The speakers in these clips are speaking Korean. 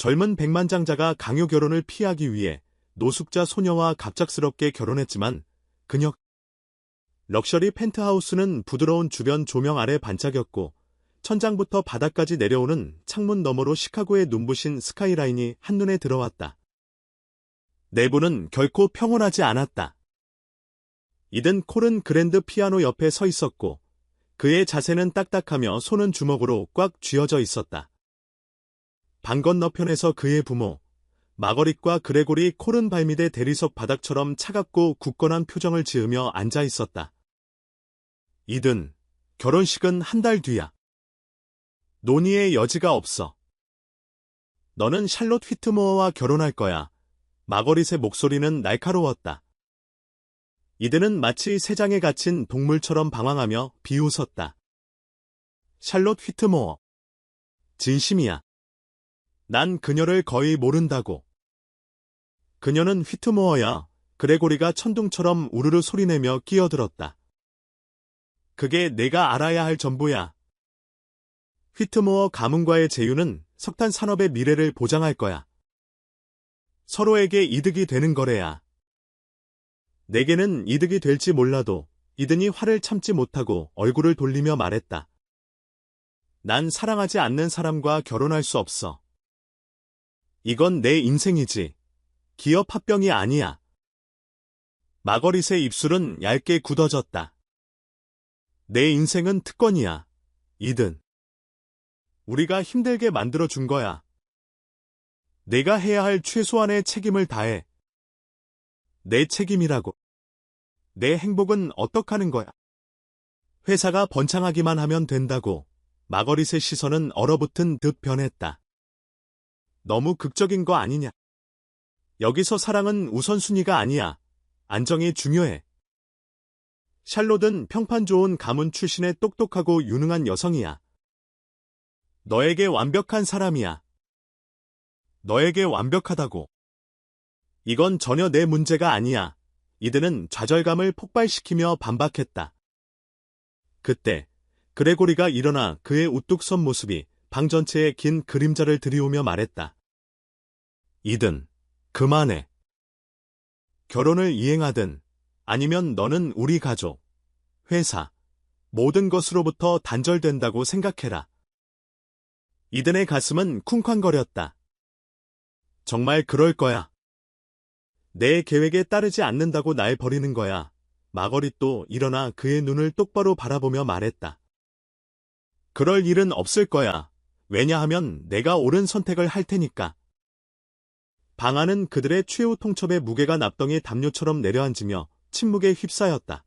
젊은 백만장자가 강요 결혼을 피하기 위해 노숙자 소녀와 갑작스럽게 결혼했지만 그녀 럭셔리 펜트하우스는 부드러운 주변 조명 아래 반짝였고 천장부터 바닥까지 내려오는 창문 너머로 시카고의 눈부신 스카이라인이 한눈에 들어왔다. 내부는 결코 평온하지 않았다. 이든 콜은 그랜드 피아노 옆에 서 있었고 그의 자세는 딱딱하며 손은 주먹으로 꽉 쥐어져 있었다. 방 건너편에서 그의 부모, 마거릿과 그레고리 콜은 발밑의 대리석 바닥처럼 차갑고 굳건한 표정을 지으며 앉아 있었다. 이든, 결혼식은 한 달 뒤야. 논의의 여지가 없어. 너는 샬롯 휘트모어와 결혼할 거야. 마거릿의 목소리는 날카로웠다. 이든은 마치 새장에 갇힌 동물처럼 방황하며 비웃었다. 샬롯 휘트모어. 진심이야. 난 그녀를 거의 모른다고. 그녀는 휘트모어야. 그레고리가 천둥처럼 우르르 소리내며 끼어들었다. 그게 내가 알아야 할 전부야. 휘트모어 가문과의 제휴는 석탄 산업의 미래를 보장할 거야. 서로에게 이득이 되는 거래야. 내게는 이득이 될지 몰라도 이든이 화를 참지 못하고 얼굴을 돌리며 말했다. 난 사랑하지 않는 사람과 결혼할 수 없어. 이건 내 인생이지. 기업 합병이 아니야. 마거릿의 입술은 얇게 굳어졌다. 내 인생은 특권이야. 이든. 우리가 힘들게 만들어준 거야. 내가 해야 할 최소한의 책임을 다해. 내 책임이라고. 내 행복은 어떡하는 거야? 회사가 번창하기만 하면 된다고. 마거릿의 시선은 얼어붙은 듯 변했다. 너무 극적인 거 아니냐? 여기서 사랑은 우선순위가 아니야. 안정이 중요해. 샬롯은 평판 좋은 가문 출신의 똑똑하고 유능한 여성이야. 너에게 완벽한 사람이야. 너에게 완벽하다고. 이건 전혀 내 문제가 아니야. 이든은 좌절감을 폭발시키며 반박했다. 그때 그레고리가 일어나 그의 우뚝 선 모습이 방 전체에 긴 그림자를 들이우며 말했다. 이든, 그만해. 결혼을 이행하든 아니면 너는 우리 가족, 회사, 모든 것으로부터 단절된다고 생각해라. 이든의 가슴은 쿵쾅거렸다. 정말 그럴 거야. 내 계획에 따르지 않는다고 날 버리는 거야. 마거릿도 일어나 그의 눈을 똑바로 바라보며 말했다. 그럴 일은 없을 거야. 왜냐하면 내가 옳은 선택을 할 테니까. 방 안은 그들의 최후 통첩의 무게가 납덩이 담요처럼 내려앉으며 침묵에 휩싸였다.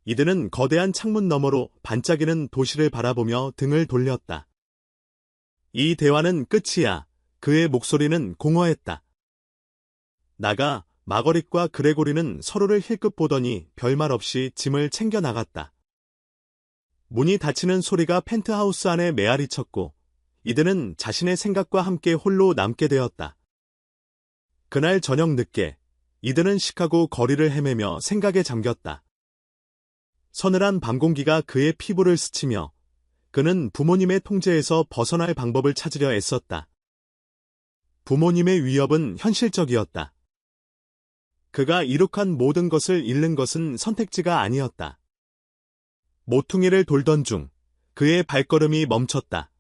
이들은 거대한 창문 너머로 반짝이는 도시를 바라보며 등을 돌렸다. 이 대화는 끝이야. 그의 목소리는 공허했다. 나가. 마거릿과 그레고리는 서로를 힐끗 보더니 별말 없이 짐을 챙겨 나갔다. 문이 닫히는 소리가 펜트하우스 안에 메아리 쳤고 이들은 자신의 생각과 함께 홀로 남게 되었다. 그날 저녁 늦게 이들은 시카고 거리를 헤매며 생각에 잠겼다. 서늘한 밤 공기가 그의 피부를 스치며 그는 부모님의 통제에서 벗어날 방법을 찾으려 애썼다. 부모님의 위협은 현실적이었다. 그가 이룩한 모든 것을 잃는 것은 선택지가 아니었다. 모퉁이를 돌던 중 그의 발걸음이 멈췄다.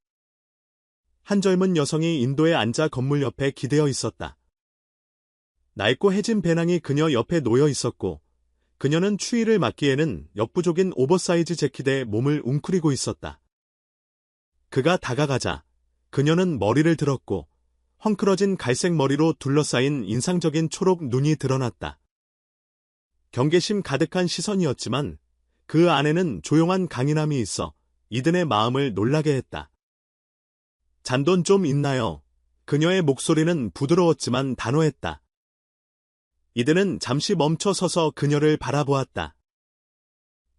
한 젊은 여성이 인도에 앉아 건물 옆에 기대어 있었다. 낡고 해진 배낭이 그녀 옆에 놓여 있었고 그녀는 추위를 막기에는 역부족인 오버사이즈 재킷에 몸을 웅크리고 있었다. 그가 다가가자 그녀는 머리를 들었고 헝클어진 갈색 머리로 둘러싸인 인상적인 초록 눈이 드러났다. 경계심 가득한 시선이었지만 그 안에는 조용한 강인함이 있어 이든의 마음을 놀라게 했다. 잔돈 좀 있나요? 그녀의 목소리는 부드러웠지만 단호했다. 이든은 잠시 멈춰 서서 그녀를 바라보았다.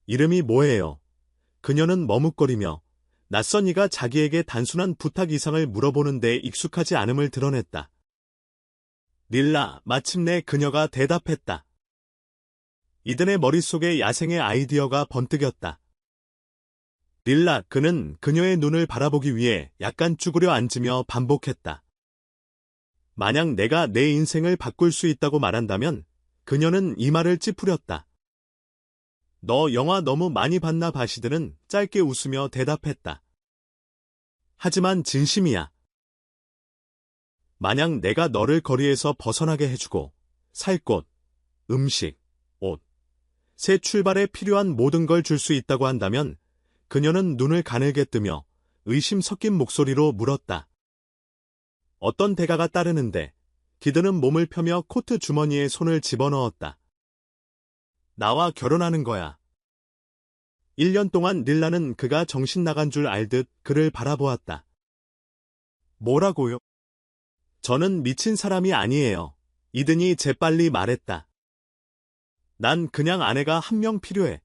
이름이 뭐예요? 그녀는 머뭇거리며 낯선 이가 자기에게 단순한 부탁 이상을 물어보는 데 익숙하지 않음을 드러냈다. 릴라, 마침내 그녀가 대답했다. 이든의 머릿속에 야생의 아이디어가 번뜩였다. 릴라, 그는 그녀의 눈을 바라보기 위해 약간 쭈그려 앉으며 반복했다. 만약 내가 내 인생을 바꿀 수 있다고 말한다면 그녀는 이 말을 찌푸렸다. 너 영화 너무 많이 봤나 바시드는 짧게 웃으며 대답했다. 하지만 진심이야. 만약 내가 너를 거리에서 벗어나게 해주고 살 곳, 음식, 옷, 새 출발에 필요한 모든 걸 줄 수 있다고 한다면 그녀는 눈을 가늘게 뜨며 의심 섞인 목소리로 물었다. 어떤 대가가 따르는데 기드는 몸을 펴며 코트 주머니에 손을 집어넣었다. 나와 결혼하는 거야. 1년 동안 릴라는 그가 정신 나간 줄 알듯 그를 바라보았다. 뭐라고요? 저는 미친 사람이 아니에요. 이든이 재빨리 말했다. 난 그냥 아내가 한 명 필요해.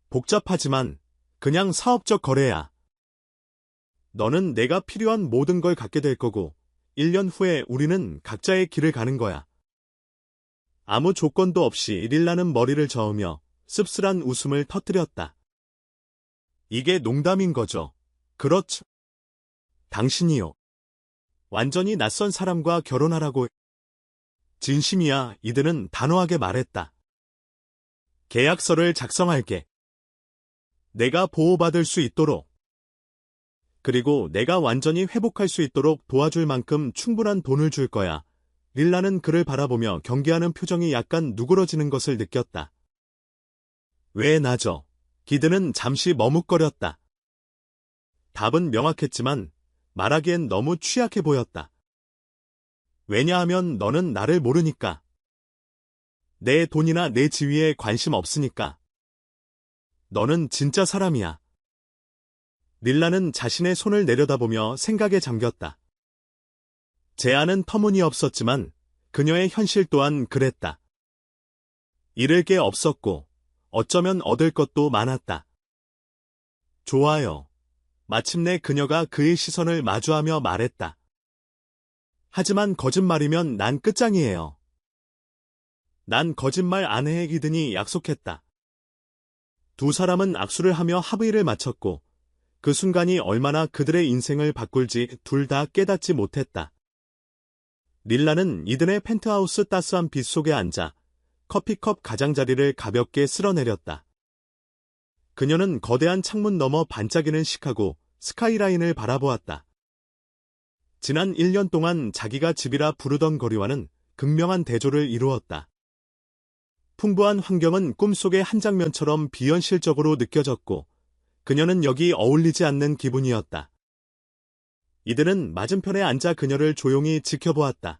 복잡하지만 그냥 사업적 거래야. 너는 내가 필요한 모든 걸 갖게 될 거고 1년 후에 우리는 각자의 길을 가는 거야. 아무 조건도 없이 릴라는 머리를 저으며 씁쓸한 웃음을 터뜨렸다. 이게 농담인 거죠. 그렇죠. 당신이요. 완전히 낯선 사람과 결혼하라고. 진심이야. 이들은 단호하게 말했다. 계약서를 작성할게. 내가 보호받을 수 있도록. 그리고 내가 완전히 회복할 수 있도록 도와줄 만큼 충분한 돈을 줄 거야. 릴라는 그를 바라보며 경계하는 표정이 약간 누그러지는 것을 느꼈다. 왜 나죠? 기드는 잠시 머뭇거렸다. 답은 명확했지만 말하기엔 너무 취약해 보였다. 왜냐하면 너는 나를 모르니까. 내 돈이나 내 지위에 관심 없으니까. 너는 진짜 사람이야. 릴라는 자신의 손을 내려다보며 생각에 잠겼다. 제안은 터무니없었지만 그녀의 현실 또한 그랬다. 잃을 게 없었고 어쩌면 얻을 것도 많았다. 좋아요. 마침내 그녀가 그의 시선을 마주하며 말했다. 하지만 거짓말이면 난 끝장이에요. 난 거짓말 안 해. 기든이 약속했다. 두 사람은 악수를 하며 합의를 마쳤고 그 순간이 얼마나 그들의 인생을 바꿀지 둘 다 깨닫지 못했다. 릴라는 이든의 펜트하우스 따스한 빛 속에 앉아 커피컵 가장자리를 가볍게 쓸어내렸다. 그녀는 거대한 창문 너머 반짝이는 시카고 스카이라인을 바라보았다. 지난 1년 동안 자기가 집이라 부르던 거리와는 극명한 대조를 이루었다. 풍부한 환경은 꿈속의 한 장면처럼 비현실적으로 느껴졌고 그녀는 여기 어울리지 않는 기분이었다. 이들은 맞은편에 앉아 그녀를 조용히 지켜보았다.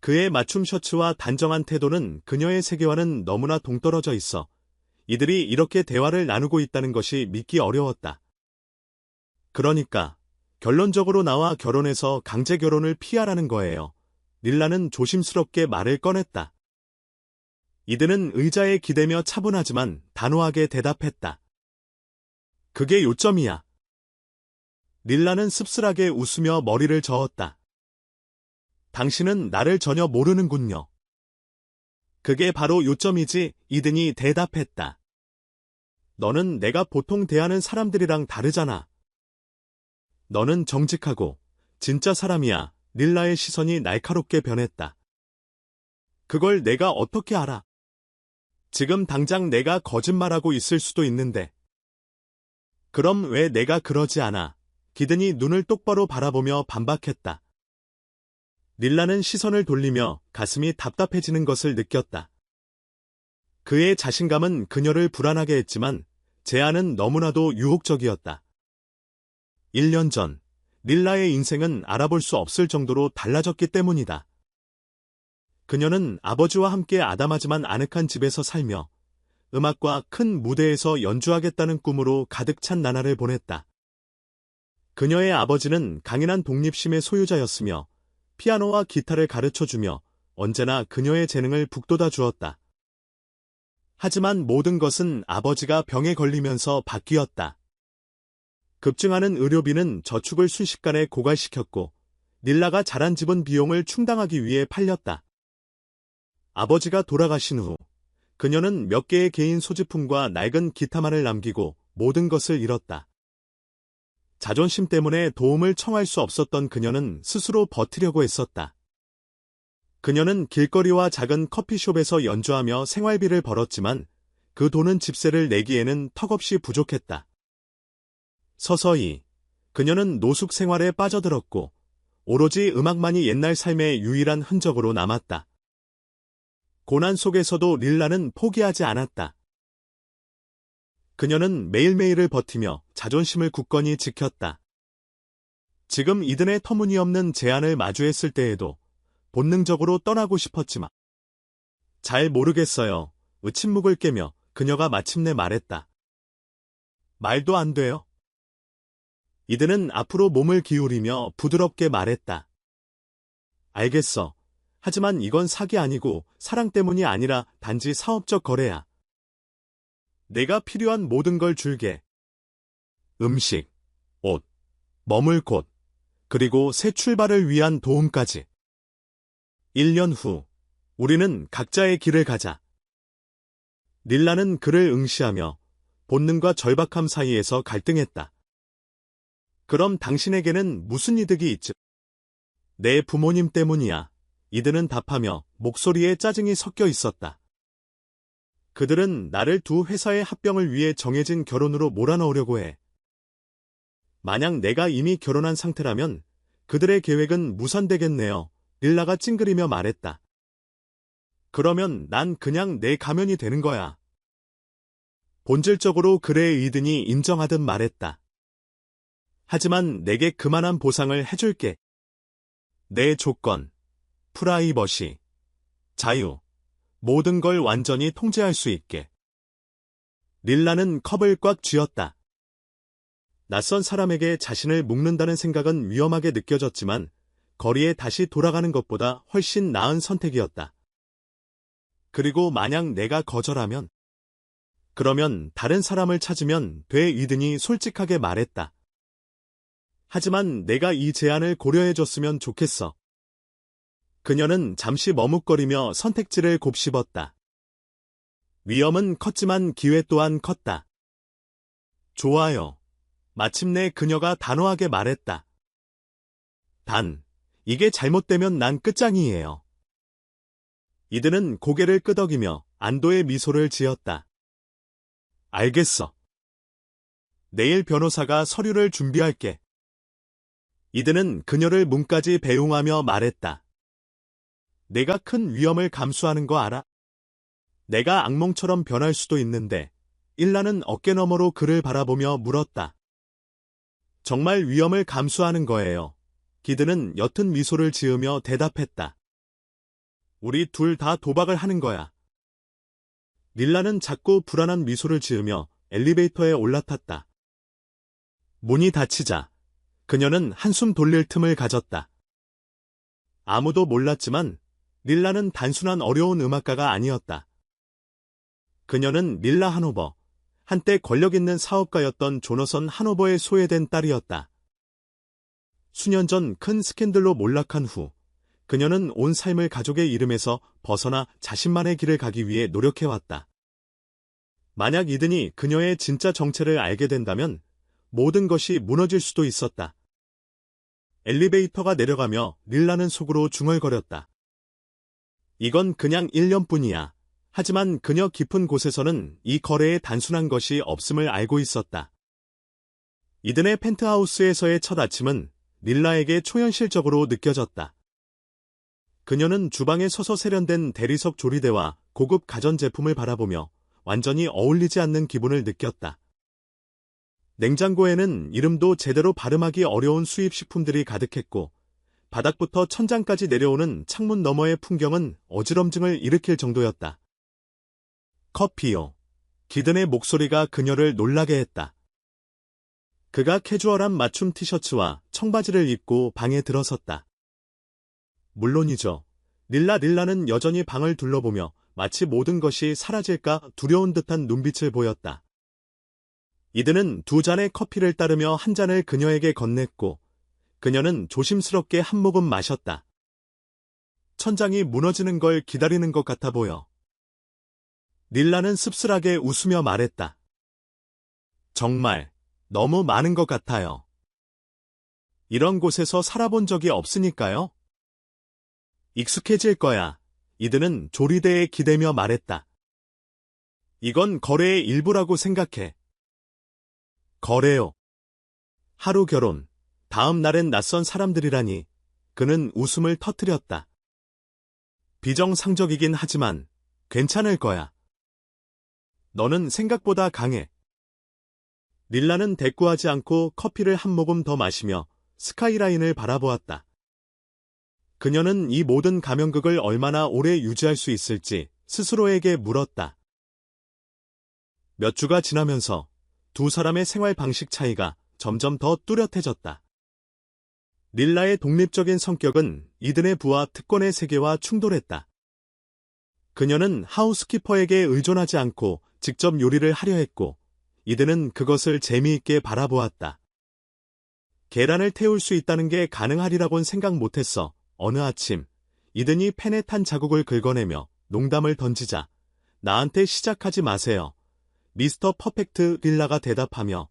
그의 맞춤 셔츠와 단정한 태도는 그녀의 세계와는 너무나 동떨어져 있어 이들이 이렇게 대화를 나누고 있다는 것이 믿기 어려웠다. 그러니까 결론적으로 나와 결혼해서 강제 결혼을 피하라는 거예요. 릴라는 조심스럽게 말을 꺼냈다. 이든은 의자에 기대며 차분하지만 단호하게 대답했다. 그게 요점이야. 릴라는 씁쓸하게 웃으며 머리를 저었다. 당신은 나를 전혀 모르는군요. 그게 바로 요점이지. 이든이 대답했다. 너는 내가 보통 대하는 사람들이랑 다르잖아. 너는 정직하고 진짜 사람이야. 릴라의 시선이 날카롭게 변했다. 그걸 내가 어떻게 알아? 지금 당장 내가 거짓말하고 있을 수도 있는데. 그럼 왜 내가 그러지 않아? 기든이 눈을 똑바로 바라보며 반박했다. 릴라는 시선을 돌리며 가슴이 답답해지는 것을 느꼈다. 그의 자신감은 그녀를 불안하게 했지만 제안은 너무나도 유혹적이었다. 1년 전, 릴라의 인생은 알아볼 수 없을 정도로 달라졌기 때문이다. 그녀는 아버지와 함께 아담하지만 아늑한 집에서 살며 음악과 큰 무대에서 연주하겠다는 꿈으로 가득 찬 나날을 보냈다. 그녀의 아버지는 강인한 독립심의 소유자였으며 피아노와 기타를 가르쳐주며 언제나 그녀의 재능을 북돋아 주었다. 하지만 모든 것은 아버지가 병에 걸리면서 바뀌었다. 급증하는 의료비는 저축을 순식간에 고갈시켰고 릴라가 자란 집은 비용을 충당하기 위해 팔렸다. 아버지가 돌아가신 후 그녀는 몇 개의 개인 소지품과 낡은 기타만을 남기고 모든 것을 잃었다. 자존심 때문에 도움을 청할 수 없었던 그녀는 스스로 버티려고 했었다. 그녀는 길거리와 작은 커피숍에서 연주하며 생활비를 벌었지만 그 돈은 집세를 내기에는 턱없이 부족했다. 서서히 그녀는 노숙 생활에 빠져들었고 오로지 음악만이 옛날 삶의 유일한 흔적으로 남았다. 고난 속에서도 릴라는 포기하지 않았다. 그녀는 매일매일을 버티며 자존심을 굳건히 지켰다. 지금 이든의 터무니없는 제안을 마주했을 때에도 본능적으로 떠나고 싶었지만 잘 모르겠어요. 침묵을 깨며 그녀가 마침내 말했다. 말도 안 돼요. 이든은 앞으로 몸을 기울이며 부드럽게 말했다. 알겠어. 하지만 이건 사기 아니고 사랑 때문이 아니라 단지 사업적 거래야. 내가 필요한 모든 걸 줄게. 음식, 옷, 머물 곳, 그리고 새 출발을 위한 도움까지. 1년 후, 우리는 각자의 길을 가자. 릴라는 그를 응시하며 본능과 절박함 사이에서 갈등했다. 그럼 당신에게는 무슨 이득이 있지? 내 부모님 때문이야. 이든은 답하며 목소리에 짜증이 섞여 있었다. 그들은 나를 두 회사의 합병을 위해 정해진 결혼으로 몰아넣으려고 해. 만약 내가 이미 결혼한 상태라면 그들의 계획은 무산되겠네요. 릴라가 찡그리며 말했다. 그러면 난 그냥 내 가면이 되는 거야. 본질적으로 그래 이든이 인정하듯 말했다. 하지만 내게 그만한 보상을 해줄게. 내 조건, 프라이버시, 자유, 모든 걸 완전히 통제할 수 있게. 릴라는 컵을 꽉 쥐었다. 낯선 사람에게 자신을 묶는다는 생각은 위험하게 느껴졌지만 거리에 다시 돌아가는 것보다 훨씬 나은 선택이었다. 그리고 만약 내가 거절하면, 그러면 다른 사람을 찾으면 돼 이든이 솔직하게 말했다. 하지만 내가 이 제안을 고려해줬으면 좋겠어. 그녀는 잠시 머뭇거리며 선택지를 곱씹었다. 위험은 컸지만 기회 또한 컸다. 좋아요. 마침내 그녀가 단호하게 말했다. 단, 이게 잘못되면 난 끝장이에요. 이든은 고개를 끄덕이며 안도의 미소를 지었다. 알겠어. 내일 변호사가 서류를 준비할게. 이든은 그녀를 문까지 배웅하며 말했다. 내가 큰 위험을 감수하는 거 알아? 내가 악몽처럼 변할 수도 있는데, 일라는 어깨너머로 그를 바라보며 물었다. 정말 위험을 감수하는 거예요. 기드는 옅은 미소를 지으며 대답했다. 우리 둘 다 도박을 하는 거야. 릴라는 작고 불안한 미소를 지으며 엘리베이터에 올라탔다. 문이 닫히자 그녀는 한숨 돌릴 틈을 가졌다. 아무도 몰랐지만 릴라는 단순한 어려운 음악가가 아니었다. 그녀는 릴라 하노버, 한때 권력 있는 사업가였던 조너선 하노버의 소외된 딸이었다. 수년 전 큰 스캔들로 몰락한 후 그녀는 온 삶을 가족의 이름에서 벗어나 자신만의 길을 가기 위해 노력해왔다. 만약 이든이 그녀의 진짜 정체를 알게 된다면 모든 것이 무너질 수도 있었다. 엘리베이터가 내려가며 릴라는 속으로 중얼거렸다. 이건 그냥 1년뿐이야. 하지만 그녀 깊은 곳에서는 이 거래에 단순한 것이 없음을 알고 있었다. 이든의 펜트하우스에서의 첫 아침은 릴라에게 초현실적으로 느껴졌다. 그녀는 주방에 서서 세련된 대리석 조리대와 고급 가전제품을 바라보며 완전히 어울리지 않는 기분을 느꼈다. 냉장고에는 이름도 제대로 발음하기 어려운 수입 식품들이 가득했고 바닥부터 천장까지 내려오는 창문 너머의 풍경은 어지럼증을 일으킬 정도였다. 커피요. 기든의 목소리가 그녀를 놀라게 했다. 그가 캐주얼한 맞춤 티셔츠와 청바지를 입고 방에 들어섰다. 물론이죠. 릴라는 여전히 방을 둘러보며 마치 모든 것이 사라질까 두려운 듯한 눈빛을 보였다. 이든은 두 잔의 커피를 따르며 한 잔을 그녀에게 건넸고 그녀는 조심스럽게 한 모금 마셨다. 천장이 무너지는 걸 기다리는 것 같아 보여. 릴라는 씁쓸하게 웃으며 말했다. 정말 너무 많은 것 같아요. 이런 곳에서 살아본 적이 없으니까요. 익숙해질 거야. 이든은 조리대에 기대며 말했다. 이건 거래의 일부라고 생각해. 거래요. 하루 결혼, 다음 날엔 낯선 사람들이라니. 그는 웃음을 터뜨렸다. 비정상적이긴 하지만 괜찮을 거야. 너는 생각보다 강해. 릴라는 대꾸하지 않고 커피를 한 모금 더 마시며 스카이라인을 바라보았다. 그녀는 이 모든 가면극을 얼마나 오래 유지할 수 있을지 스스로에게 물었다. 몇 주가 지나면서 두 사람의 생활 방식 차이가 점점 더 뚜렷해졌다. 릴라의 독립적인 성격은 이든의 부와 특권의 세계와 충돌했다. 그녀는 하우스키퍼에게 의존하지 않고 직접 요리를 하려 했고, 이든은 그것을 재미있게 바라보았다. 계란을 태울 수 있다는 게 가능하리라곤 생각 못했어. 어느 아침, 이든이 펜에 탄 자국을 긁어내며 농담을 던지자 나한테 시작하지 마세요. 미스터 퍼펙트 릴라가 대답하며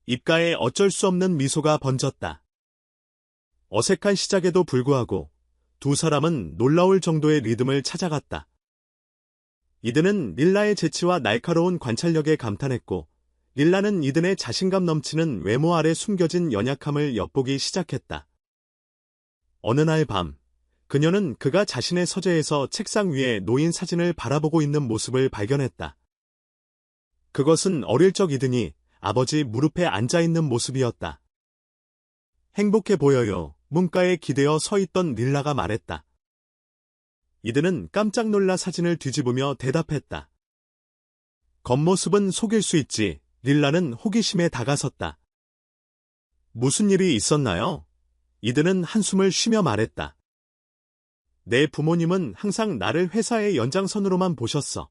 입가에 어쩔 수 없는 미소가 번졌다. 어색한 시작에도 불구하고 두 사람은 놀라울 정도의 리듬을 찾아갔다. 이든은 릴라의 재치와 날카로운 관찰력에 감탄했고, 릴라는 이든의 자신감 넘치는 외모 아래 숨겨진 연약함을 엿보기 시작했다. 어느 날 밤, 그녀는 그가 자신의 서재에서 책상 위에 놓인 사진을 바라보고 있는 모습을 발견했다. 그것은 어릴 적 이든이 아버지 무릎에 앉아있는 모습이었다. 행복해 보여요. 문가에 기대어 서 있던 릴라가 말했다. 이든은 깜짝 놀라 사진을 뒤집으며 대답했다. 겉모습은 속일 수 있지. 릴라는 호기심에 다가섰다. 무슨 일이 있었나요? 이든은 한숨을 쉬며 말했다. 내 부모님은 항상 나를 회사의 연장선으로만 보셨어.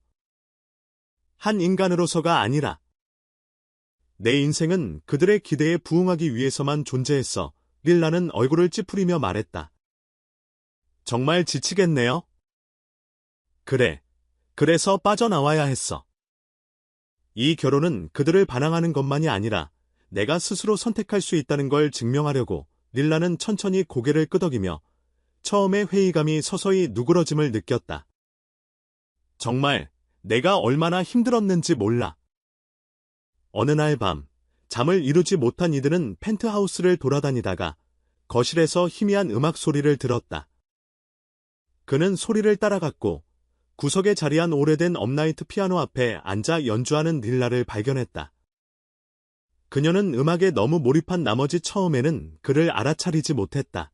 한 인간으로서가 아니라. 내 인생은 그들의 기대에 부응하기 위해서만 존재했어. 릴라는 얼굴을 찌푸리며 말했다. 정말 지치겠네요. 그래. 그래서 빠져나와야 했어. 이 결혼은 그들을 반항하는 것만이 아니라 내가 스스로 선택할 수 있다는 걸 증명하려고. 릴라는 천천히 고개를 끄덕이며 처음에 회의감이 서서히 누그러짐을 느꼈다. 정말 내가 얼마나 힘들었는지 몰라. 어느 날 밤, 잠을 이루지 못한 이들은 펜트하우스를 돌아다니다가 거실에서 희미한 음악 소리를 들었다. 그는 소리를 따라갔고 구석에 자리한 오래된 업라이트 피아노 앞에 앉아 연주하는 릴라를 발견했다. 그녀는 음악에 너무 몰입한 나머지 처음에는 그를 알아차리지 못했다.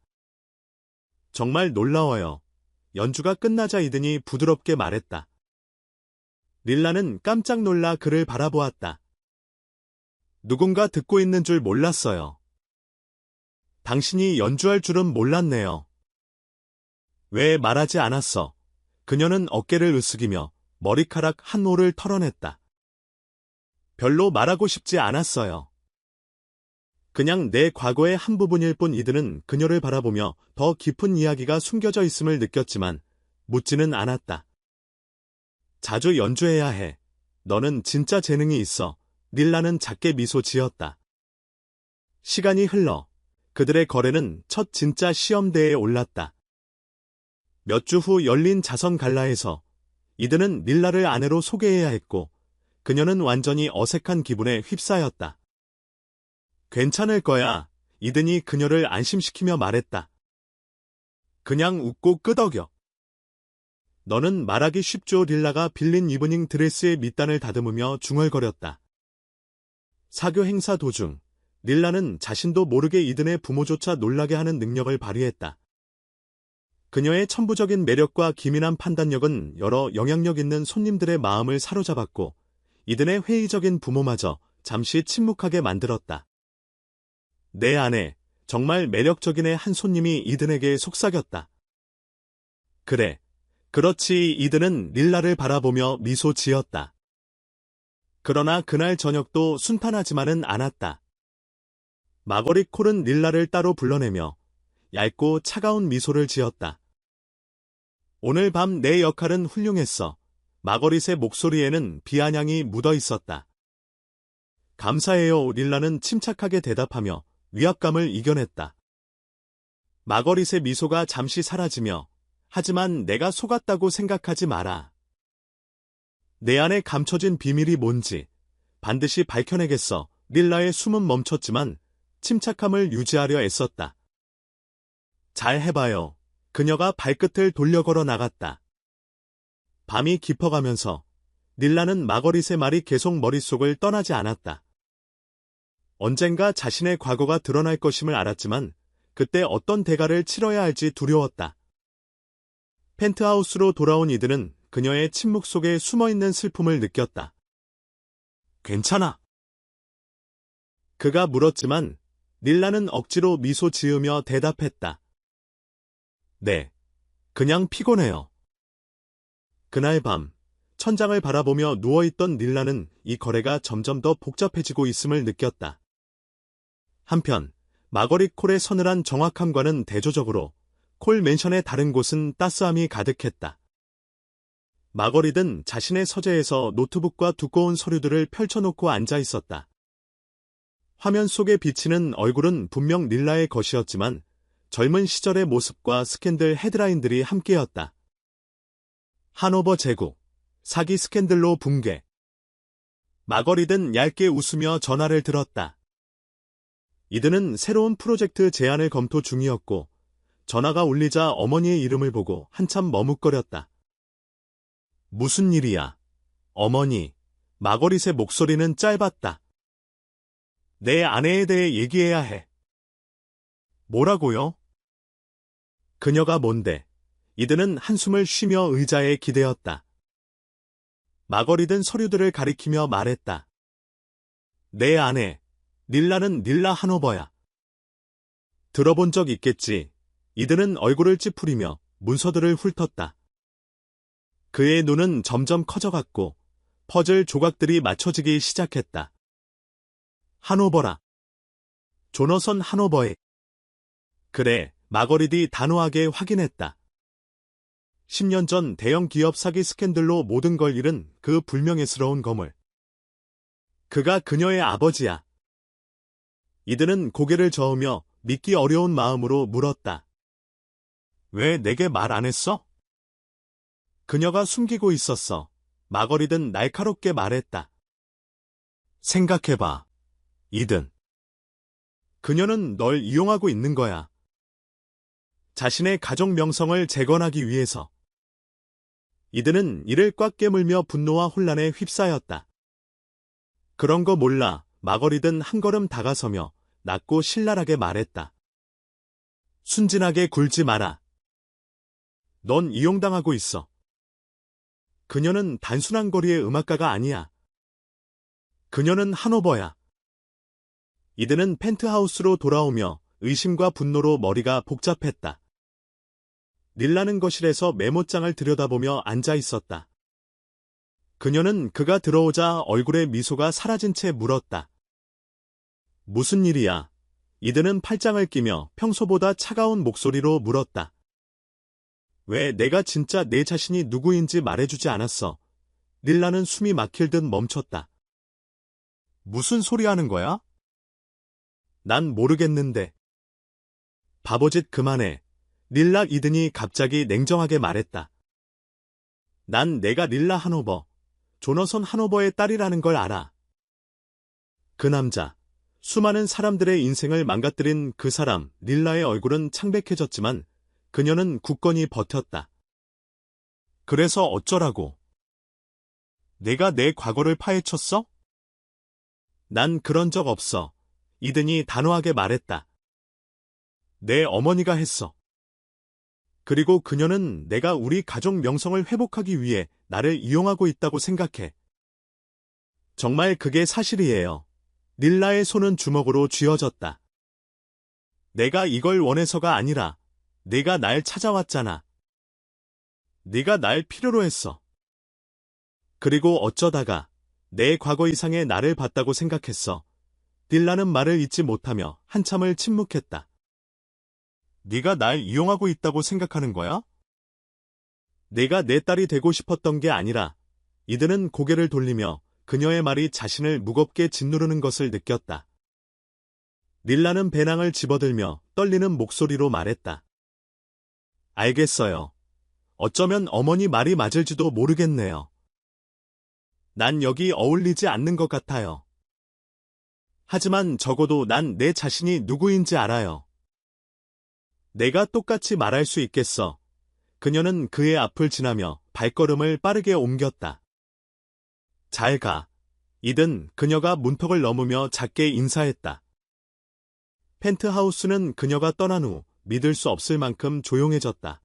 정말 놀라워요. 연주가 끝나자 이든이 부드럽게 말했다. 릴라는 깜짝 놀라 그를 바라보았다. 누군가 듣고 있는 줄 몰랐어요. 당신이 연주할 줄은 몰랐네요. 왜 말하지 않았어? 그녀는 어깨를 으쓱이며 머리카락 한 올을 털어냈다. 별로 말하고 싶지 않았어요. 그냥 내 과거의 한 부분일 뿐. 이든은 그녀를 바라보며 더 깊은 이야기가 숨겨져 있음을 느꼈지만 묻지는 않았다. 자주 연주해야 해. 너는 진짜 재능이 있어. 릴라는 작게 미소 지었다. 시간이 흘러 그들의 거래는 첫 진짜 시험대에 올랐다. 몇 주 후 열린 자선 갈라에서 이든은 릴라를 아내로 소개해야 했고 그녀는 완전히 어색한 기분에 휩싸였다. 괜찮을 거야. 이든이 그녀를 안심시키며 말했다. 그냥 웃고 끄덕여. 너는 말하기 쉽죠. 릴라가 빌린 이브닝 드레스의 밑단을 다듬으며 중얼거렸다. 사교 행사 도중 릴라는 자신도 모르게 이든의 부모조차 놀라게 하는 능력을 발휘했다. 그녀의 천부적인 매력과 기민한 판단력은 여러 영향력 있는 손님들의 마음을 사로잡았고 이든의 회의적인 부모마저 잠시 침묵하게 만들었다. 내 아내, 정말 매력적인 한 손님이 이든에게 속삭였다. 그래, 그렇지. 이든은 릴라를 바라보며 미소 지었다. 그러나 그날 저녁도 순탄하지만은 않았다. 마거릿 콜은 릴라를 따로 불러내며 얇고 차가운 미소를 지었다. 오늘 밤 내 역할은 훌륭했어. 마거릿의 목소리에는 비아냥이 묻어 있었다. 감사해요. 릴라는 침착하게 대답하며 위압감을 이겨냈다. 마거릿의 미소가 잠시 사라지며 하지만 내가 속았다고 생각하지 마라. 내 안에 감춰진 비밀이 뭔지 반드시 밝혀내겠어. 릴라의 숨은 멈췄지만 침착함을 유지하려 애썼다. 잘 해봐요. 그녀가 발끝을 돌려 걸어 나갔다. 밤이 깊어가면서 릴라는 마거릿의 말이 계속 머릿속을 떠나지 않았다. 언젠가 자신의 과거가 드러날 것임을 알았지만 그때 어떤 대가를 치러야 할지 두려웠다. 펜트하우스로 돌아온 이들은 그녀의 침묵 속에 숨어있는 슬픔을 느꼈다. 괜찮아. 그가 물었지만 릴라는 억지로 미소 지으며 대답했다. 네, 그냥 피곤해요. 그날 밤, 천장을 바라보며 누워있던 릴라는 이 거래가 점점 더 복잡해지고 있음을 느꼈다. 한편, 마거릿 콜의 서늘한 정확함과는 대조적으로 콜 맨션의 다른 곳은 따스함이 가득했다. 마거릿은 자신의 서재에서 노트북과 두꺼운 서류들을 펼쳐놓고 앉아 있었다. 화면 속에 비치는 얼굴은 분명 릴라의 것이었지만 젊은 시절의 모습과 스캔들 헤드라인들이 함께였다. 하노버 제국, 사기 스캔들로 붕괴. 마거릿은 얇게 웃으며 전화를 들었다. 이들은 새로운 프로젝트 제안을 검토 중이었고 전화가 울리자 어머니의 이름을 보고 한참 머뭇거렸다. 무슨 일이야? 어머니. 마거릿의 목소리는 짧았다. 내 아내에 대해 얘기해야 해. 뭐라고요? 그녀가 뭔데? 이들은 한숨을 쉬며 의자에 기대었다. 마거릿은 서류들을 가리키며 말했다. 내 아내, 릴라는 릴라 하노버야. 들어본 적 있겠지. 이들은 얼굴을 찌푸리며 문서들을 훑었다. 그의 눈은 점점 커져갔고 퍼즐 조각들이 맞춰지기 시작했다. 하노버라. 조너선 하노버에. 그래, 마거릿이 단호하게 확인했다. 10년 전 대형 기업 사기 스캔들로 모든 걸 잃은 그 불명예스러운 거물. 그가 그녀의 아버지야. 이들은 고개를 저으며 믿기 어려운 마음으로 물었다. 왜 내게 말 안 했어? 그녀가 숨기고 있었어. 마거릿은 날카롭게 말했다. 생각해봐. 이든. 그녀는 널 이용하고 있는 거야. 자신의 가족 명성을 재건하기 위해서. 이들은 이를 꽉 깨물며 분노와 혼란에 휩싸였다. 그런 거 몰라. 마거릿은 한 걸음 다가서며 낮고 신랄하게 말했다. 순진하게 굴지 마라. 넌 이용당하고 있어. 그녀는 단순한 거리의 음악가가 아니야. 그녀는 하노버야. 이들은 펜트하우스로 돌아오며 의심과 분노로 머리가 복잡했다. 릴라는 거실에서 메모장을 들여다보며 앉아 있었다. 그녀는 그가 들어오자 얼굴에 미소가 사라진 채 물었다. 무슨 일이야? 이들은 팔짱을 끼며 평소보다 차가운 목소리로 물었다. 왜 내가 진짜 내 자신이 누구인지 말해주지 않았어? 릴라는 숨이 막힐 듯 멈췄다. 무슨 소리 하는 거야? 난 모르겠는데. 바보짓 그만해. 릴라 이든이 갑자기 냉정하게 말했다. 난 내가 릴라 하노버, 조너선 하노버의 딸이라는 걸 알아. 그 남자, 수많은 사람들의 인생을 망가뜨린 그 사람, 릴라의 얼굴은 창백해졌지만 그녀는 굳건히 버텼다. 그래서 어쩌라고? 내가 내 과거를 파헤쳤어? 난 그런 적 없어. 이든이 단호하게 말했다. 내 어머니가 했어. 그리고 그녀는 내가 우리 가족 명성을 회복하기 위해 나를 이용하고 있다고 생각해. 정말 그게 사실이에요. 릴라의 손은 주먹으로 쥐어졌다. 내가 이걸 원해서가 아니라 네가 날 찾아왔잖아. 네가 날 필요로 했어. 그리고 어쩌다가 내 과거 이상의 나를 봤다고 생각했어. 릴라는 말을 잇지 못하며 한참을 침묵했다. 네가 날 이용하고 있다고 생각하는 거야? 내가 내 딸이 되고 싶었던 게 아니라 이들은 고개를 돌리며 그녀의 말이 자신을 무겁게 짓누르는 것을 느꼈다. 릴라는 배낭을 집어들며 떨리는 목소리로 말했다. 알겠어요. 어쩌면 어머니 말이 맞을지도 모르겠네요. 난 여기 어울리지 않는 것 같아요. 하지만 적어도 난 내 자신이 누구인지 알아요. 내가 똑같이 말할 수 있겠어. 그녀는 그의 앞을 지나며 발걸음을 빠르게 옮겼다. 잘 가. 이든 그녀가 문턱을 넘으며 작게 인사했다. 펜트하우스는 그녀가 떠난 후 믿을 수 없을 만큼 조용해졌다.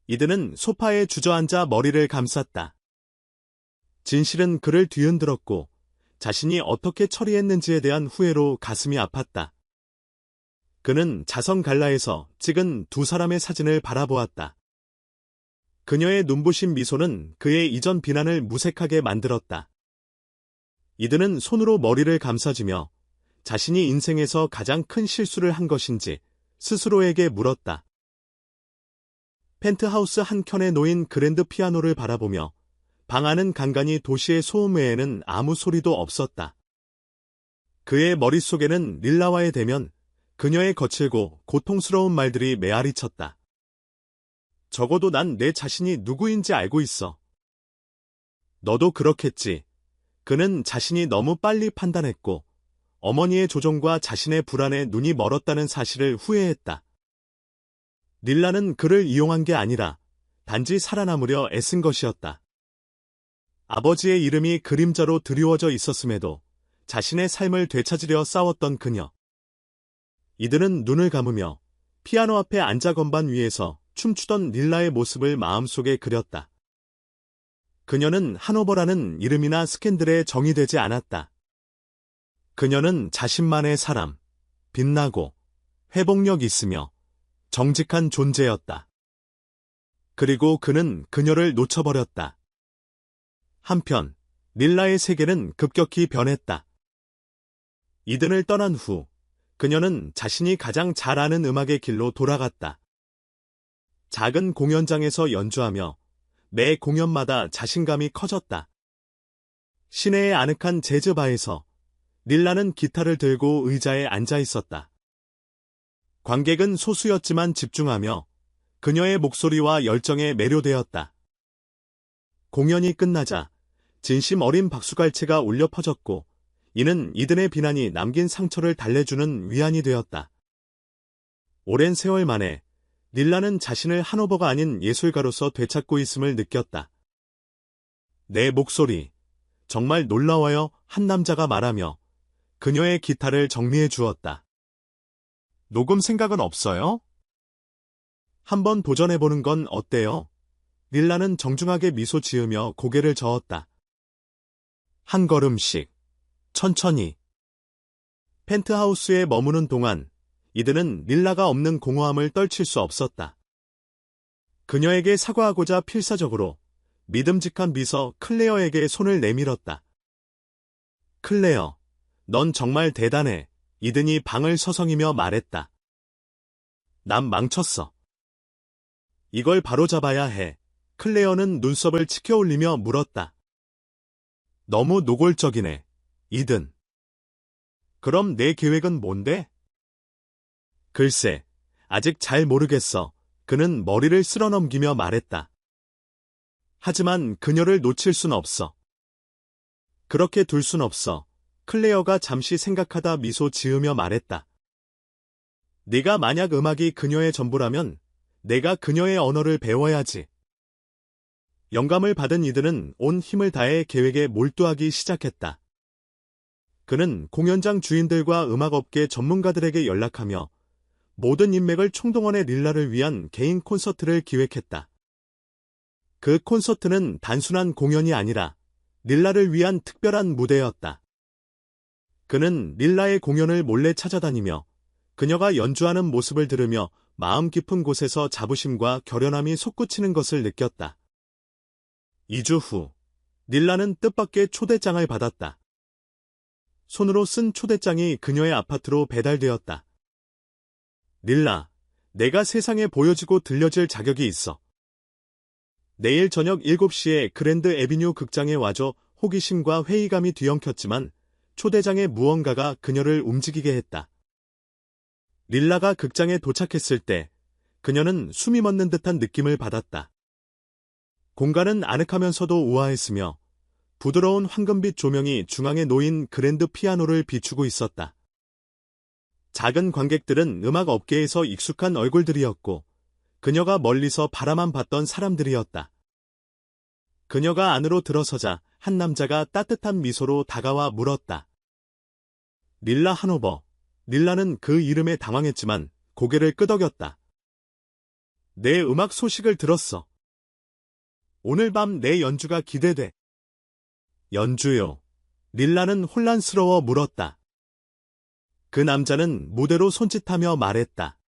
이든은 소파에 주저앉아 머리를 감쌌다. 진실은 그를 뒤흔들었고 자신이 어떻게 처리했는지에 대한 후회로 가슴이 아팠다. 그는 자선 갈라에서 찍은 두 사람의 사진을 바라보았다. 그녀의 눈부신 미소는 그의 이전 비난을 무색하게 만들었다. 이든은 손으로 머리를 감싸주며 자신이 인생에서 가장 큰 실수를 한 것인지 스스로에게 물었다. 펜트하우스 한켠에 놓인 그랜드 피아노를 바라보며 방 안은 간간히 도시의 소음 외에는 아무 소리도 없었다. 그의 머릿속에는 릴라와의 대면, 그녀의 거칠고 고통스러운 말들이 메아리 쳤다. 적어도 난 내 자신이 누구인지 알고 있어. 너도 그렇겠지. 그는 자신이 너무 빨리 판단했고 어머니의 조종과 자신의 불안에 눈이 멀었다는 사실을 후회했다. 릴라는 그를 이용한 게 아니라 단지 살아남으려 애쓴 것이었다. 아버지의 이름이 그림자로 드리워져 있었음에도 자신의 삶을 되찾으려 싸웠던 그녀. 이들은 눈을 감으며 피아노 앞에 앉아 건반 위에서 춤추던 릴라의 모습을 마음속에 그렸다. 그녀는 하노버라는 이름이나 스캔들에 정의되지 않았다. 그녀는 자신만의 사람, 빛나고 회복력 있으며 정직한 존재였다. 그리고 그는 그녀를 놓쳐버렸다. 한편 릴라의 세계는 급격히 변했다. 이든을 떠난 후 그녀는 자신이 가장 잘 아는 음악의 길로 돌아갔다. 작은 공연장에서 연주하며 매 공연마다 자신감이 커졌다. 시내의 아늑한 재즈바에서 릴라는 기타를 들고 의자에 앉아 있었다. 관객은 소수였지만 집중하며 그녀의 목소리와 열정에 매료되었다. 공연이 끝나자 진심 어린 박수갈채가 울려 퍼졌고 이는 이든의 비난이 남긴 상처를 달래주는 위안이 되었다. 오랜 세월 만에 릴라는 자신을 하노버가 아닌 예술가로서 되찾고 있음을 느꼈다. 내 목소리, 정말 놀라워요. 한 남자가 말하며 그녀의 기타를 정리해 주었다. 녹음 생각은 없어요? 한번 도전해보는 건 어때요? 릴라는 정중하게 미소 지으며 고개를 저었다. 한 걸음씩, 천천히. 펜트하우스에 머무는 동안 이들은 릴라가 없는 공허함을 떨칠 수 없었다. 그녀에게 사과하고자 필사적으로 믿음직한 비서 클레어에게 손을 내밀었다. 클레어, 넌 정말 대단해. 이든이 방을 서성이며 말했다. 난 망쳤어. 이걸 바로잡아야 해. 클레어는 눈썹을 치켜 올리며 물었다. 너무 노골적이네, 이든. 그럼 내 계획은 뭔데? 글쎄, 아직 잘 모르겠어. 그는 머리를 쓸어넘기며 말했다. 하지만 그녀를 놓칠 순 없어. 그렇게 둘 순 없어. 클레어가 잠시 생각하다 미소 지으며 말했다. 네가 만약 음악이 그녀의 전부라면 내가 그녀의 언어를 배워야지. 영감을 받은 이들은 온 힘을 다해 계획에 몰두하기 시작했다. 그는 공연장 주인들과 음악업계 전문가들에게 연락하며 모든 인맥을 총동원해 릴라를 위한 개인 콘서트를 기획했다. 그 콘서트는 단순한 공연이 아니라 릴라를 위한 특별한 무대였다. 그는 릴라의 공연을 몰래 찾아다니며 그녀가 연주하는 모습을 들으며 마음 깊은 곳에서 자부심과 결연함이 솟구치는 것을 느꼈다. 2주 후, 릴라는 뜻밖의 초대장을 받았다. 손으로 쓴 초대장이 그녀의 아파트로 배달되었다. 릴라, 내가 세상에 보여지고 들려질 자격이 있어. 내일 저녁 7시에 그랜드 애비뉴 극장에 와줘. 호기심과 회의감이 뒤엉켰지만 초대장의 무언가가 그녀를 움직이게 했다. 릴라가 극장에 도착했을 때 그녀는 숨이 멎는 듯한 느낌을 받았다. 공간은 아늑하면서도 우아했으며 부드러운 황금빛 조명이 중앙에 놓인 그랜드 피아노를 비추고 있었다. 작은 관객들은 음악 업계에서 익숙한 얼굴들이었고 그녀가 멀리서 바라만 봤던 사람들이었다. 그녀가 안으로 들어서자 한 남자가 따뜻한 미소로 다가와 물었다. 릴라 하노버. 릴라는 그 이름에 당황했지만 고개를 끄덕였다. 내 음악 소식을 들었어. 오늘 밤 내 연주가 기대돼. 연주요. 릴라는 혼란스러워 물었다. 그 남자는 무대로 손짓하며 말했다.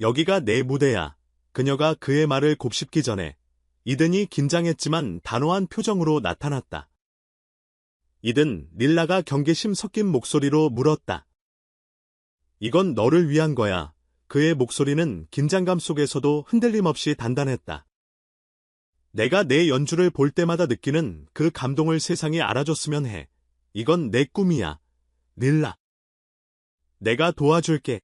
여기가 내 무대야. 그녀가 그의 말을 곱씹기 전에 이든이 긴장했지만 단호한 표정으로 나타났다. 이든, 릴라가 경계심 섞인 목소리로 물었다. 이건 너를 위한 거야. 그의 목소리는 긴장감 속에서도 흔들림 없이 단단했다. 내가 내 연주를 볼 때마다 느끼는 그 감동을 세상이 알아줬으면 해. 이건 내 꿈이야. 릴라. 내가 도와줄게.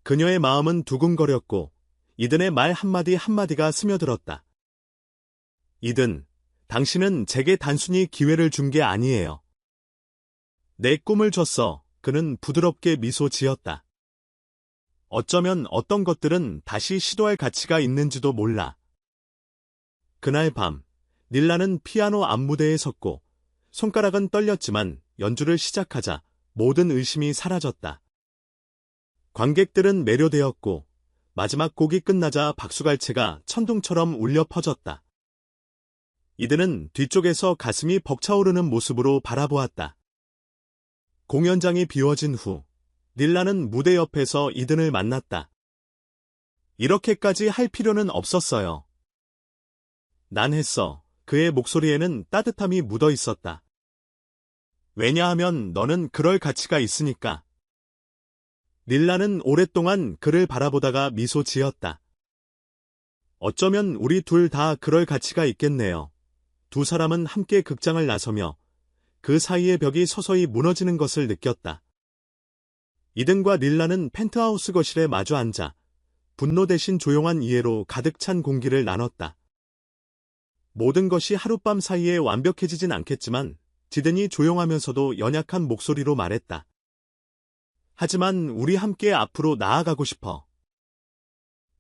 그녀의 마음은 두근거렸고 이든의 말 한마디 한마디가 스며들었다. 이든, 당신은 제게 단순히 기회를 준 게 아니에요. 내 꿈을 줬어. 그는 부드럽게 미소 지었다. 어쩌면 어떤 것들은 다시 시도할 가치가 있는지도 몰라. 그날 밤, 릴라는 피아노 앞무대에 섰고 손가락은 떨렸지만 연주를 시작하자 모든 의심이 사라졌다. 관객들은 매료되었고 마지막 곡이 끝나자 박수갈채가 천둥처럼 울려 퍼졌다. 이들은 뒤쪽에서 가슴이 벅차오르는 모습으로 바라보았다. 공연장이 비워진 후 릴라는 무대 옆에서 이든을 만났다. 이렇게까지 할 필요는 없었어요. 난 했어. 그의 목소리에는 따뜻함이 묻어 있었다. 왜냐하면 너는 그럴 가치가 있으니까. 릴라는 오랫동안 그를 바라보다가 미소 지었다. 어쩌면 우리 둘 다 그럴 가치가 있겠네요. 두 사람은 함께 극장을 나서며 그 사이의 벽이 서서히 무너지는 것을 느꼈다. 이든과 릴라는 펜트하우스 거실에 마주 앉아 분노 대신 조용한 이해로 가득 찬 공기를 나눴다. 모든 것이 하룻밤 사이에 완벽해지진 않겠지만 디든이 조용하면서도 연약한 목소리로 말했다. 하지만 우리 함께 앞으로 나아가고 싶어.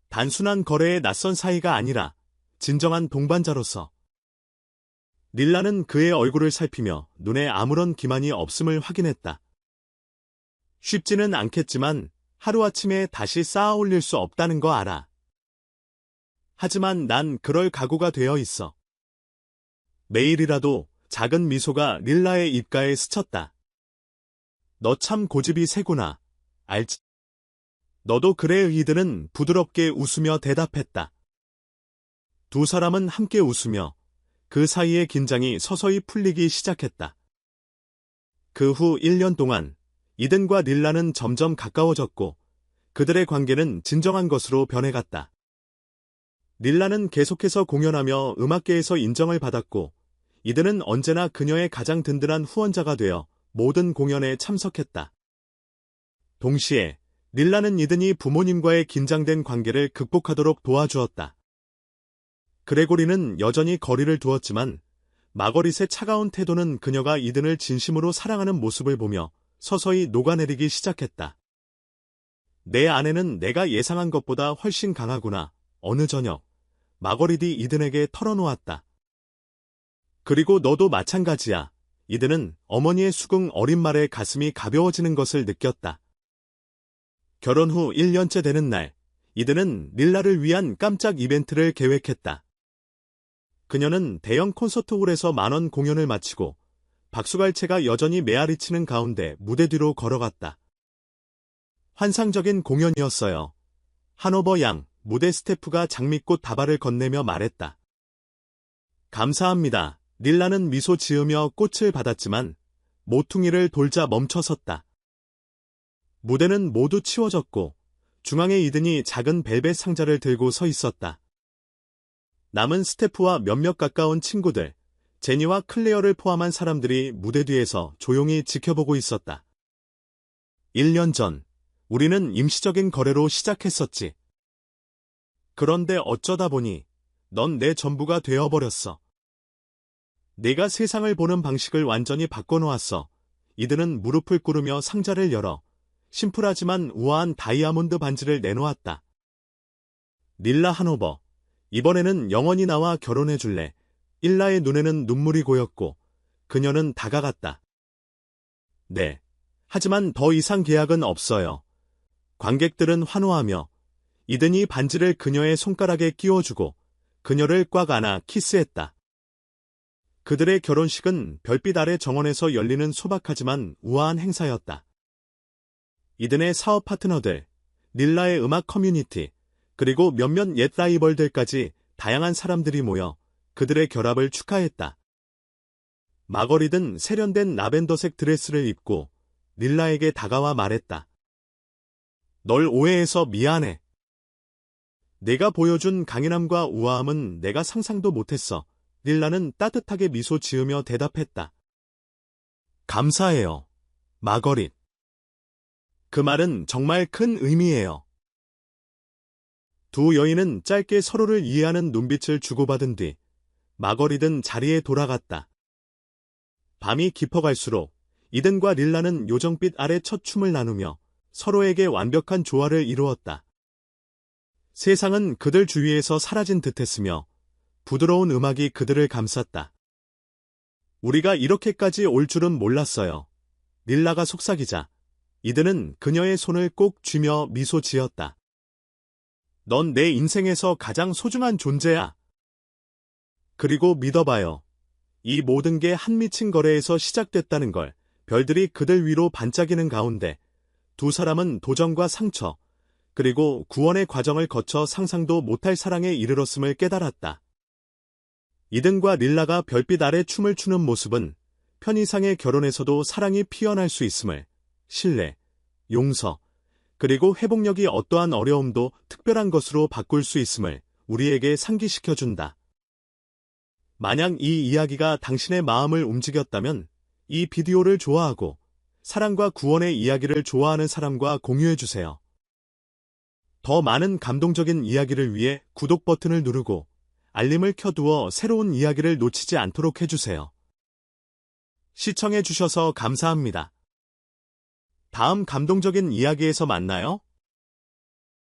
단순한 거래의 낯선 사이가 아니라 진정한 동반자로서. 릴라는 그의 얼굴을 살피며 눈에 아무런 기만이 없음을 확인했다. 쉽지는 않겠지만 하루아침에 다시 쌓아 올릴 수 없다는 거 알아. 하지만 난 그럴 각오가 되어 있어. 매일이라도 작은 미소가 릴라의 입가에 스쳤다. 너 참 고집이 세구나. 알지? 너도 그래. 이들은 부드럽게 웃으며 대답했다. 두 사람은 함께 웃으며 그 사이의 긴장이 서서히 풀리기 시작했다. 그 후 1년 동안 이든과 릴라는 점점 가까워졌고 그들의 관계는 진정한 것으로 변해갔다. 릴라는 계속해서 공연하며 음악계에서 인정을 받았고 이든은 언제나 그녀의 가장 든든한 후원자가 되어 모든 공연에 참석했다. 동시에 릴라는 이든이 부모님과의 긴장된 관계를 극복하도록 도와주었다. 그레고리는 여전히 거리를 두었지만 마거릿의 차가운 태도는 그녀가 이든을 진심으로 사랑하는 모습을 보며 서서히 녹아내리기 시작했다. 내 아내는 내가 예상한 것보다 훨씬 강하구나. 어느 저녁 마거릿이 이든에게 털어놓았다. 그리고 너도 마찬가지야. 이든은 어머니의 수긍 어린 말에 가슴이 가벼워지는 것을 느꼈다. 결혼 후 1년째 되는 날, 이든은 릴라를 위한 깜짝 이벤트를 계획했다. 그녀는 대형 콘서트홀에서 만원 공연을 마치고 박수갈채가 여전히 메아리치는 가운데 무대 뒤로 걸어갔다. 환상적인 공연이었어요. 하노버 양 무대 스태프가 장미꽃 다발을 건네며 말했다. 감사합니다. 릴라는 미소 지으며 꽃을 받았지만 모퉁이를 돌자 멈춰섰다. 무대는 모두 치워졌고 중앙에 이든이 작은 벨벳 상자를 들고 서 있었다. 남은 스태프와 몇몇 가까운 친구들, 제니와 클레어를 포함한 사람들이 무대 뒤에서 조용히 지켜보고 있었다. 1년 전, 우리는 임시적인 거래로 시작했었지. 그런데 어쩌다 보니 넌 내 전부가 되어버렸어. 내가 세상을 보는 방식을 완전히 바꿔놓았어. 이들은 무릎을 꿇으며 상자를 열어 심플하지만 우아한 다이아몬드 반지를 내놓았다. 닐라 하노버, 이번에는 영원히 나와 결혼해줄래? 일라의 눈에는 눈물이 고였고 그녀는 다가갔다. 네. 하지만 더 이상 계약은 없어요. 관객들은 환호하며 이든이 반지를 그녀의 손가락에 끼워주고 그녀를 꽉 안아 키스했다. 그들의 결혼식은 별빛 아래 정원에서 열리는 소박하지만 우아한 행사였다. 이든의 사업 파트너들, 닐라의 음악 커뮤니티, 그리고 몇몇 옛 라이벌들까지 다양한 사람들이 모여 그들의 결합을 축하했다. 마거릿은 세련된 라벤더색 드레스를 입고 닐라에게 다가와 말했다. 널 오해해서 미안해. 내가 보여준 강인함과 우아함은 내가 상상도 못했어. 닐라는 따뜻하게 미소 지으며 대답했다. 감사해요, 마거릿. 그 말은 정말 큰 의미예요. 두 여인은 짧게 서로를 이해하는 눈빛을 주고받은 뒤 마거릿은 자리에 돌아갔다. 밤이 깊어갈수록 이든과 릴라는 요정빛 아래 첫 춤을 나누며 서로에게 완벽한 조화를 이루었다. 세상은 그들 주위에서 사라진 듯했으며 부드러운 음악이 그들을 감쌌다. 우리가 이렇게까지 올 줄은 몰랐어요. 릴라가 속삭이자 이든은 그녀의 손을 꼭 쥐며 미소 지었다. 넌 내 인생에서 가장 소중한 존재야. 그리고 믿어봐요. 이 모든 게 한 미친 거래에서 시작됐다는 걸. 별들이 그들 위로 반짝이는 가운데 두 사람은 도전과 상처, 그리고 구원의 과정을 거쳐 상상도 못할 사랑에 이르렀음을 깨달았다. 이든과 릴라가 별빛 아래 춤을 추는 모습은 편이상의 결혼에서도 사랑이 피어날 수 있음을, 신뢰, 용서, 그리고 회복력이 어떠한 어려움도 특별한 것으로 바꿀 수 있음을 우리에게 상기시켜준다. 만약 이 이야기가 당신의 마음을 움직였다면 이 비디오를 좋아하고 사랑과 구원의 이야기를 좋아하는 사람과 공유해주세요. 더 많은 감동적인 이야기를 위해 구독 버튼을 누르고 알림을 켜두어 새로운 이야기를 놓치지 않도록 해주세요. 시청해주셔서 감사합니다. 다음 감동적인 이야기에서 만나요.